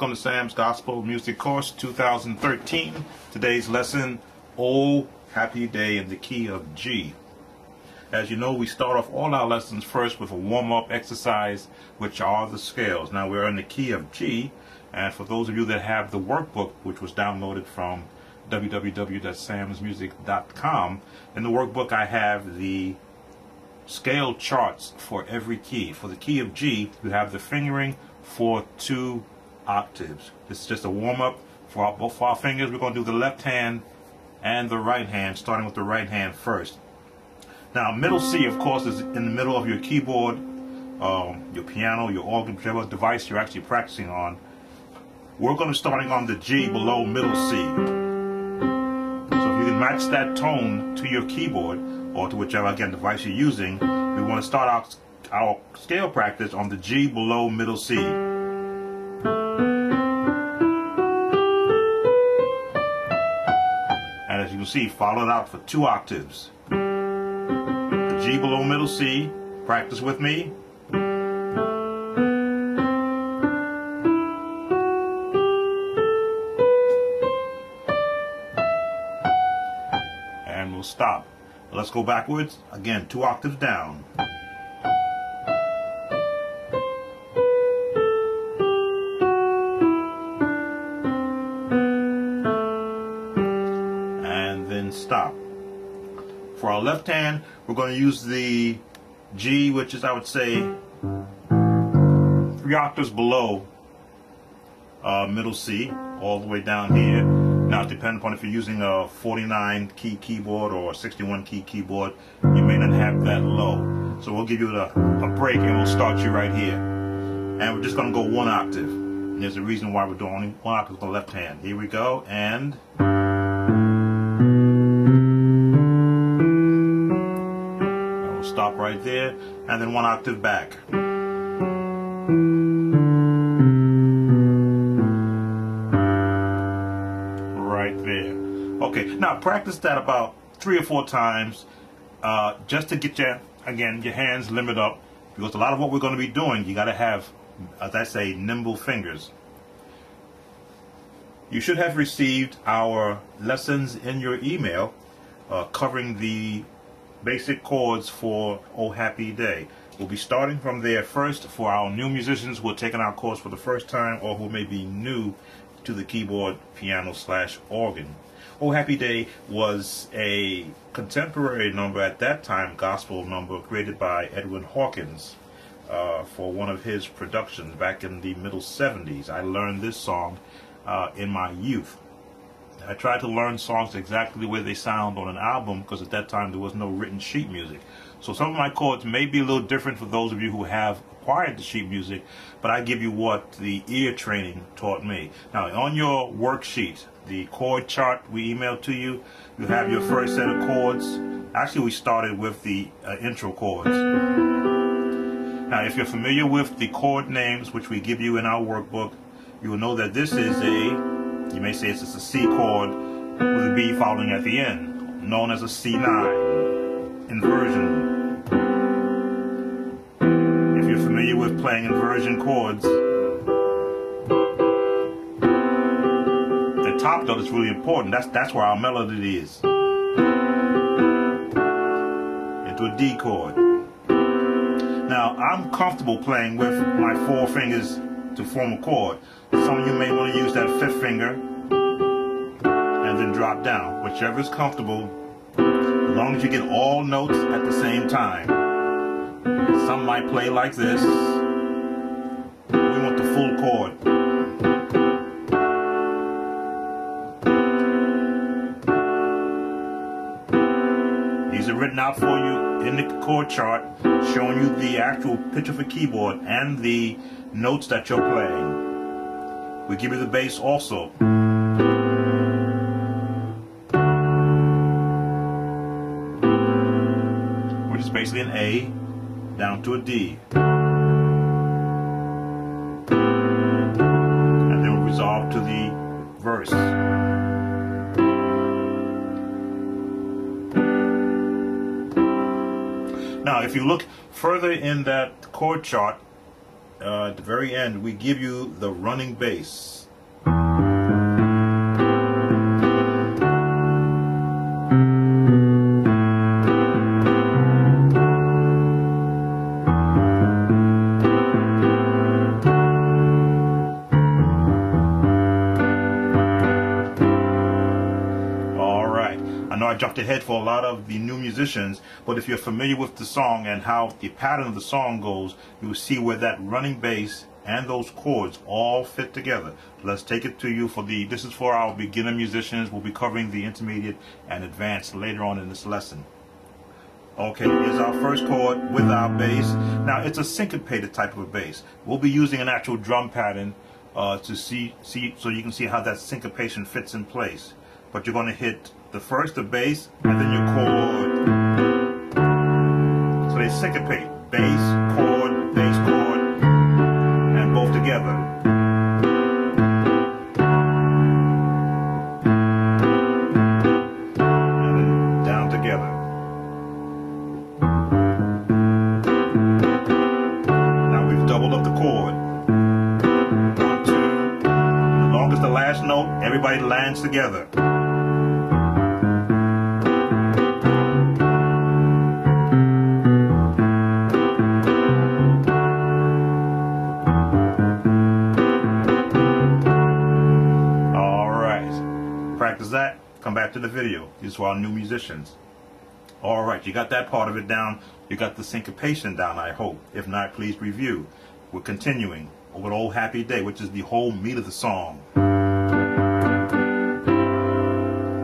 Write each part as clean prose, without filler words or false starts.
welcome to Sam's Gospel Music Course 2013. Today's lesson, Oh Happy Day in the key of G. As you know, we start off all our lessons first with a warm-up exercise, which are the scales. Now we're in the key of G, and for those of you that have the workbook, which was downloaded from www.samsmusic.com, in the workbook I have the scale charts for every key. For the key of G, you have the fingering for 2 octaves. This is just a warm-up for both our fingers. We're going to do the left hand and the right hand, starting with the right hand first. Now, middle C, of course, is in the middle of your keyboard, your piano, your organ, whichever device you're actually practicing on. We're going to be starting on the G below middle C. So if you can match that tone to your keyboard, or to whichever, again, device you're using, we want to start our scale practice on the G below middle C. And as you can see, follow it out for 2 octaves. The G below middle C, practice with me. And we'll stop. Let's go backwards. Again, 2 octaves down. And then stop. For our left hand, we're going to use the G, which is, I would say, 3 octaves below middle C, all the way down here. Now, depending upon if you're using a 49 key keyboard or a 61 key keyboard, you may not have that low. So we'll give you a break and we'll start you right here. And we're just going to go 1 octave. And there's a reason why we're doing only 1 octave with the left hand. Here we go, and we'll stop right there, and then 1 octave back. Okay, now practice that about 3 or 4 times just to get your hands limbered up, because a lot of what we're going to be doing, you got to have, as I say, nimble fingers. You should have received our lessons in your email covering the basic chords for Oh Happy Day. We'll be starting from there first for our new musicians who are taking our course for the first time or who may be new to the keyboard, piano / organ. Oh Happy Day was a contemporary number at that time, gospel number created by Edwin Hawkins for one of his productions back in the middle 70s. I learned this song in my youth. I tried to learn songs exactly the way they sound on an album because at that time there was no written sheet music. So some of my chords may be a little different for those of you who have acquired the sheet music, but I give you what the ear training taught me. Now, on your worksheet, the chord chart we emailed to you, you have your first set of chords. Actually, we started with the intro chords. Now, if you're familiar with the chord names, which we give you in our workbook, you will know that this is you may say it's just a C chord with a B following at the end, known as a C9 inversion. If you're familiar with playing inversion chords, the top note is really important. That's where our melody is. Into a D chord. Now, I'm comfortable playing with my 4 fingers to form a chord. Some of you may want to use that 5th finger and then drop down, whichever is comfortable, as long as you get all notes at the same time. Some might play like this. We want the full chord. These are written out for you in the chord chart, showing you the actual pitch of a keyboard and the notes that you're playing. We give you the bass also. Which is basically an A down to a D. And then we resolve to the verse. Now, if you look further in that chord chart, at the very end, we give you the running bass. I jumped ahead for a lot of the new musicians, but if you're familiar with the song and how the pattern of the song goes, you will see where that running bass and those chords all fit together. Let's take it to you for this is for our beginner musicians. We'll be covering the intermediate and advanced later on in this lesson. Okay, here's our first chord with our bass. Now it's a syncopated type of a bass. We'll be using an actual drum pattern to see so you can see how that syncopation fits in place. But you're going to hit the bass, and then your chord. So they syncopate. Bass, chord, and both together. And then down together. Now we've doubled up the chord. 1, 2. As long as the last note, everybody lands together. That, come back to the video. These are our new musicians. Alright, you got that part of it down. You got the syncopation down, I hope. If not, please review. We're continuing with Old Happy Day, which is the whole meat of the song.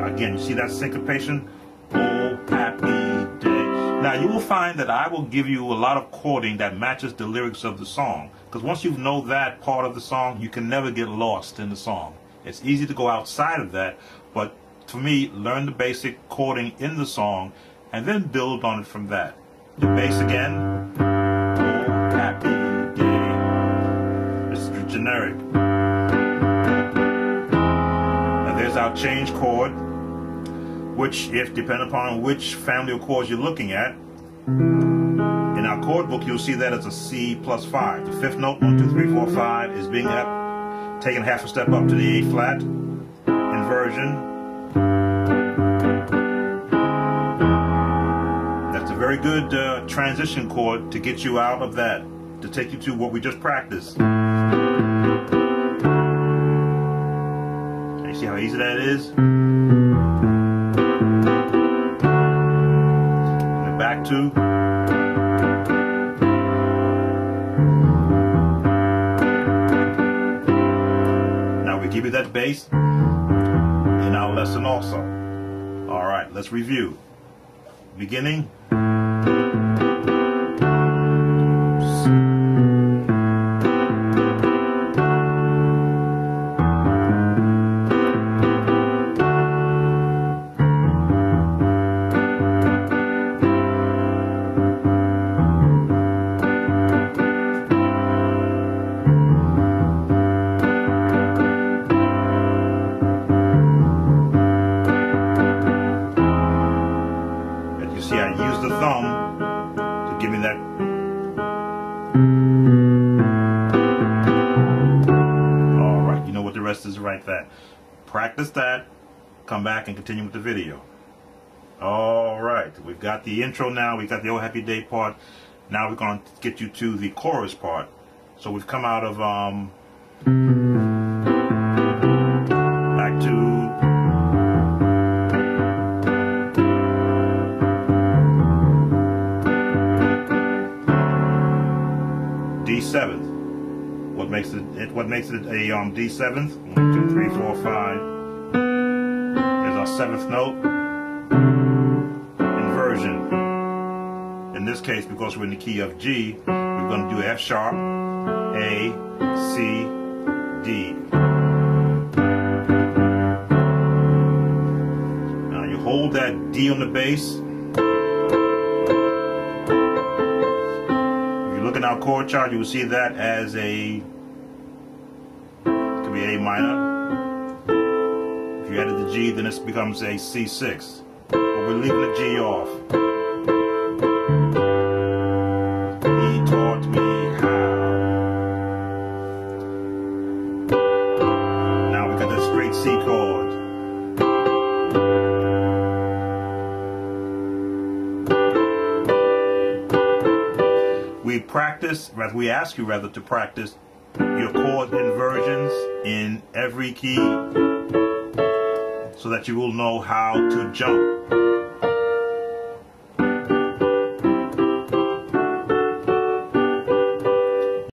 Again, you see that syncopation? Old Happy Day. Now, you will find that I will give you a lot of chording that matches the lyrics of the song. Because once you know that part of the song, you can never get lost in the song. It's easy to go outside of that, but for me, learn the basic chording in the song and then build on it from that. The bass again. Oh, happy day. It's generic. Now there's our change chord, which, if depending upon which family of chords you're looking at, in our chord book you'll see that as a C plus 5. The fifth note, 1, 2, 3, 4, 5, is being taken half a step up to the A flat, inversion. That's a very good transition chord to get you out of that, to take you to what we just practiced. You see how easy that is? And back to. Give you that bass in our lesson also. Alright, let's review. Beginning. Use the thumb to give me that. Alright, you know what the rest is right there. Practice that, come back and continue with the video. Alright, we've got the intro now, we've got the Old Happy Day part. Now we're going to get you to the chorus part. So we've come out of back to D7th. What makes it a D7th? 1, 2, 3, 4, 5. Here's our 7th note. Inversion. In this case, because we're in the key of G, we're going to do F sharp, A, C, D. Now you hold that D on the bass. Look in our chord chart, you will see that as a, could be A minor. If you added the G, then it becomes a C6. But we're leaving the G off. He taught me how we ask you rather to practice your chord inversions in every key so that you will know how to jump.